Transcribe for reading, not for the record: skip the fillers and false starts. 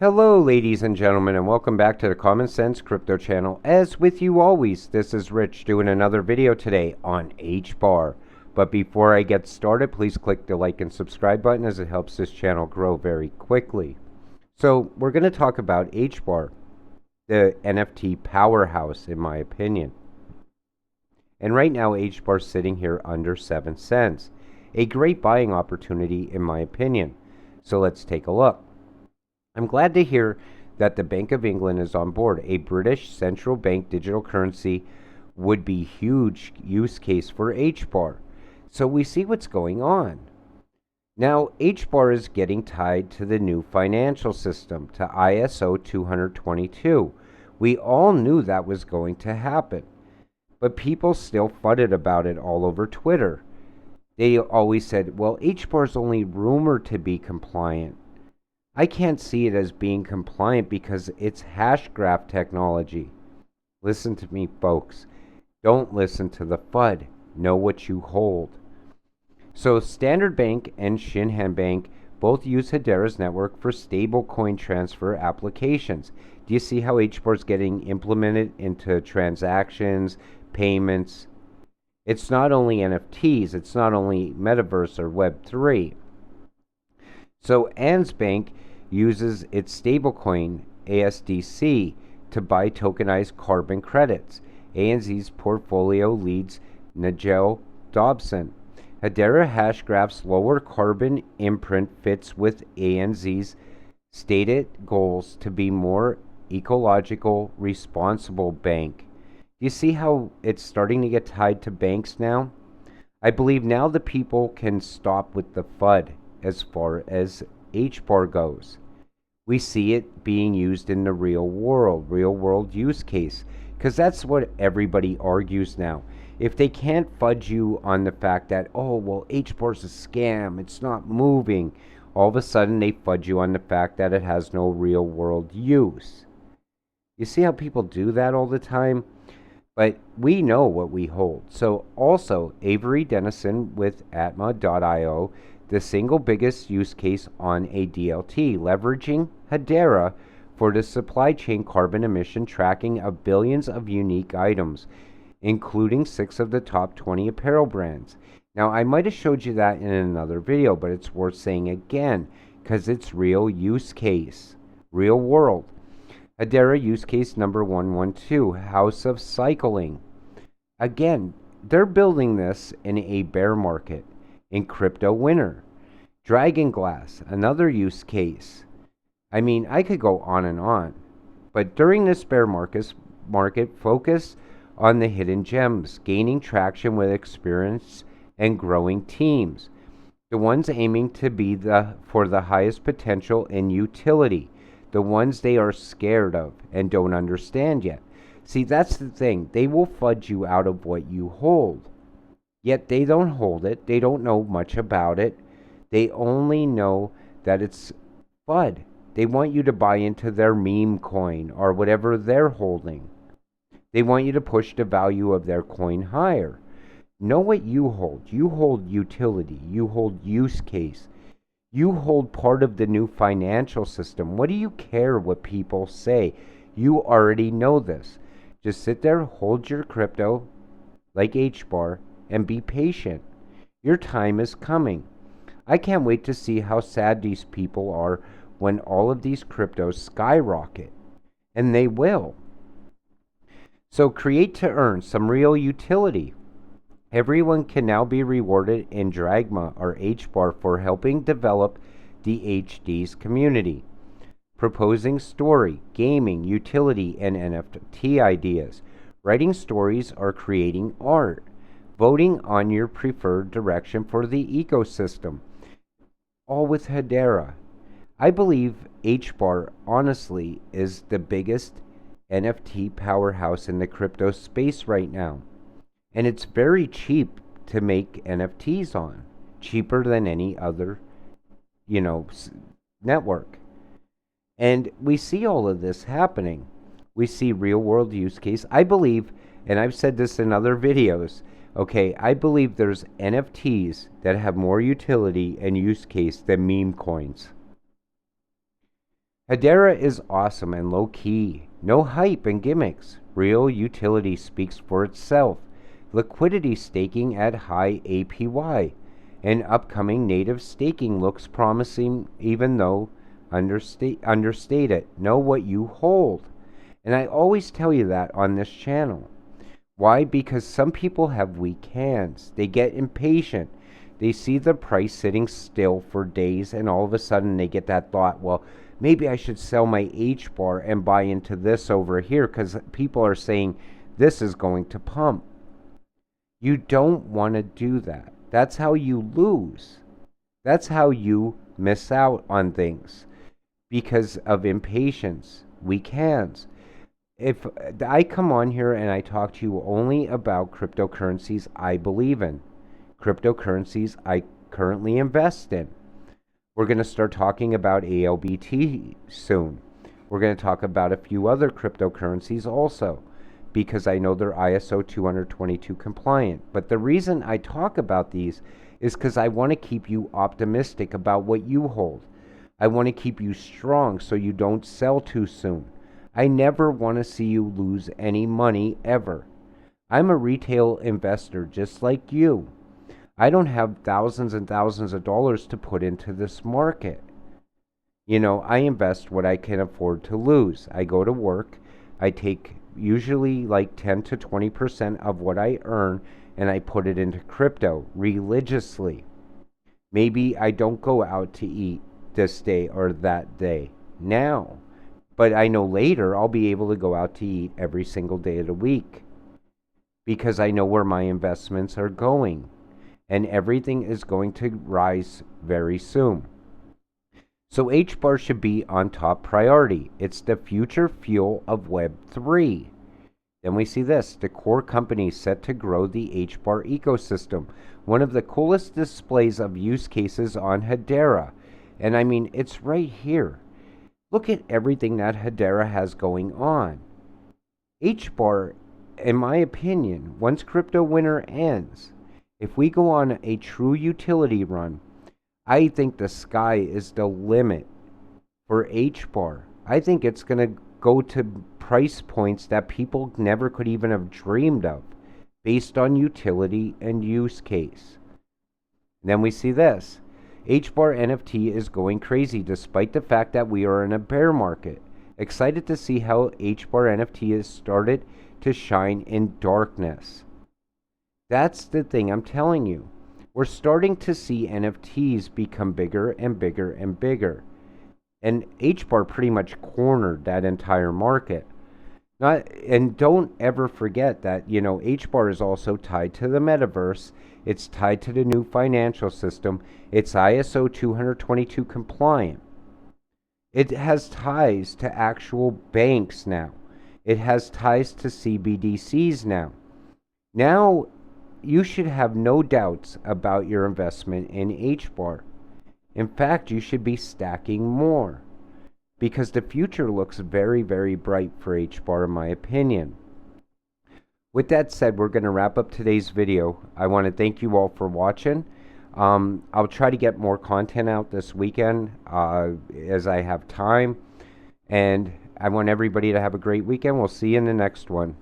Hello, ladies and gentlemen, and welcome back to the Common Sense Crypto channel. As with you always, this is Rich doing another video today on Hbar. But before I get started, please click the like and subscribe button as it helps this channel grow very quickly. So we're going to talk about Hbar, the NFT powerhouse in my opinion. And right now Hbar is sitting here under 7 cents. A great buying opportunity in my opinion. So let's take a look. I'm glad to hear that the Bank of England is on board. A British central bank digital currency would be huge use case for Hbar. So we see what's going on. Now, Hbar is getting tied to the new financial system, to ISO 222. We all knew that was going to happen, but people still fudded about it all over Twitter. They always said, well, Hbar is only rumored to be compliant. I can't see it as being compliant because it's hash graph technology. Listen to me, folks. Don't listen to the FUD. Know what you hold. So Standard Bank and Shinhan Bank both use Hedera's network for stablecoin transfer applications. Do you see how Hbar is getting implemented into transactions, payments? It's not only NFTs, it's not only Metaverse or Web3. So ANZ Bank uses its stablecoin ASDC to buy tokenized carbon credits. ANZ's portfolio leads Nigel Dobson. Hedera Hashgraph's lower carbon imprint fits with ANZ's stated goals to be more ecological, responsible bank. You see how it's starting to get tied to banks now? I believe now the people can stop with the FUD as far as Hbar goes. We see it being used in the real world use case, because that's what everybody argues now. If they can't fudge you on the fact that, oh, well, Hbar's a scam, it's not moving, all of a sudden they fudge you on the fact that it has no real world use. You see how people do that all the time? But we know what we hold. So also, Avery Dennison with Atma.io, the single biggest use case on a DLT, leveraging Hedera for the supply chain carbon emission tracking of billions of unique items, including 6 of the top 20 apparel brands. Now, I might have showed you that in another video, but it's worth saying again, because it's real use case, real world. Hedera use case number 112, House of Cycling. Again, they're building this in a bear market, in crypto winter. Dragon Glass, another use case. I mean, I could go on and on. But during this bear market, focus on the hidden gems, gaining traction with experience and growing teams. The ones aiming to be for the highest potential and utility. The ones they are scared of and don't understand yet. See, that's the thing. They will fudge you out of what you hold. Yet they don't hold it. They don't know much about it. They only know that it's FUD. They want you to buy into their meme coin or whatever they're holding. They want you to push the value of their coin higher. Know what you hold. You hold utility. You hold use case. You hold part of the new financial system. What do you care what people say? You already know this. Just sit there, hold your crypto like Hbar, and be patient. Your time is coming. I can't wait to see how sad these people are when all of these cryptos skyrocket. And they will. So create to earn some real utility. Everyone can now be rewarded in Dragma or Hbar for helping develop the HD's community, proposing story, gaming, utility, and NFT ideas, writing stories or creating art, voting on your preferred direction for the ecosystem, all with Hedera. I believe Hbar honestly is the biggest NFT powerhouse in the crypto space right now. And it's very cheap to make NFTs on. Cheaper than any other, network. And we see all of this happening. We see real world use case. I believe, and I've said this in other videos, okay, I believe there's NFTs that have more utility and use case than meme coins. Hedera is awesome and low key. No hype and gimmicks. Real utility speaks for itself. Liquidity staking at high APY. And upcoming native staking looks promising even though understated. Know what you hold. And I always tell you that on this channel. Why? Because some people have weak hands. They get impatient. They see the price sitting still for days, and all of a sudden they get that thought, well, maybe I should sell my Hbar and buy into this over here because people are saying this is going to pump. You don't want to do that. That's how you lose. That's how you miss out on things because of impatience, weak hands. If I come on here and I talk to you only about cryptocurrencies I believe in, cryptocurrencies I currently invest in. We're going to start talking about ALBT soon. We're going to talk about a few other cryptocurrencies also because I know they're ISO 222 compliant. But the reason I talk about these is because I want to keep you optimistic about what you hold. I want to keep you strong so you don't sell too soon. I never want to see you lose any money ever. I'm a retail investor just like you. I don't have thousands and thousands of dollars to put into this market. You know, I invest what I can afford to lose. I go to work, I take usually like 10 to 20% of what I earn and I put it into crypto religiously. Maybe I don't go out to eat this day or that day now. But I know later I'll be able to go out to eat every single day of the week because I know where my investments are going and everything is going to rise very soon. So Hbar should be on top priority. It's the future fuel of Web3. Then we see this, the core company set to grow the Hbar ecosystem. One of the coolest displays of use cases on Hedera. And I mean, it's right here. Look at everything that Hedera has going on. Hbar, in my opinion, once crypto winter ends, if we go on a true utility run, I think the sky is the limit for Hbar. I think it's going to go to price points that people never could even have dreamed of based on utility and use case. And then we see this. Hbar NFT is going crazy despite the fact that we are in a bear market. Excited to see how Hbar NFT has started to shine in darkness. That's the thing I'm telling you. We're starting to see NFTs become bigger and bigger and bigger. And Hbar pretty much cornered that entire market. And don't ever forget that, you know, Hbar is also tied to the metaverse. It's tied to the new financial system. It's ISO 222 compliant. It has ties to actual banks now. It has ties to CBDCs now. Now, you should have no doubts about your investment in Hbar. In fact, you should be stacking more because the future looks very, very bright for Hbar in my opinion. With that said, we're going to wrap up today's video. I want to thank you all for watching. I'll try to get more content out this weekend as I have time. And I want everybody to have a great weekend. We'll see you in the next one.